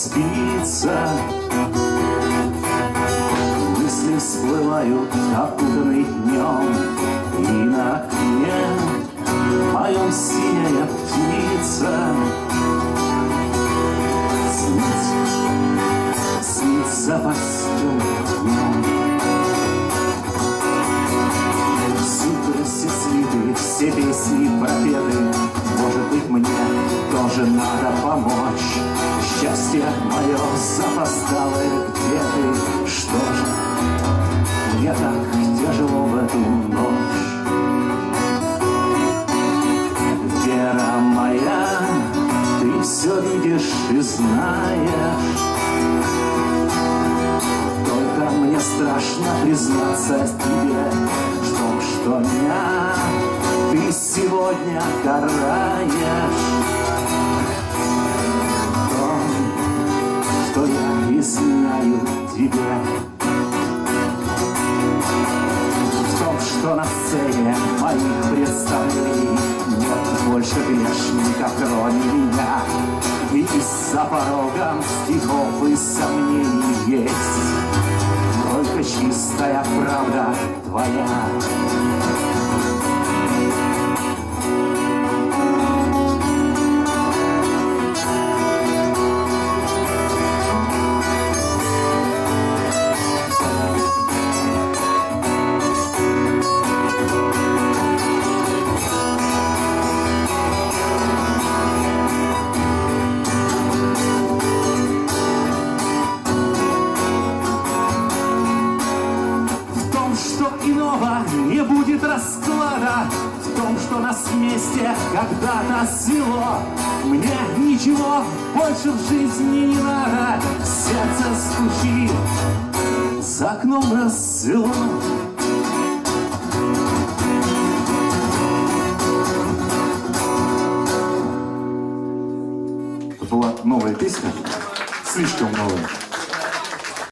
спится. Мысли всплывают, окутанные днем, и на окне моем синяя птица. Снится постель днем. Сутры все цветы, все песни пропеты. Может быть, мне тоже надо помочь. Счастье мое запоздалое, где ты? Что же мне так тяжело в эту ночь? Вера моя, ты все видишь и знаешь. Только мне страшно признаться тебе в том, что меня ты сегодня караешь. В том, что я изменяю тебе. В том, что на сцене моих представлений нет больше грешника, кроме меня. И за порогом стихов и сомнений есть только чистая правда твоя. Иного не будет расклада в том, что нас вместе когда-то свело. Мне ничего больше в жизни не надо. Сердце стучит, за окном рассвело. Это была новая песня, слишком новая.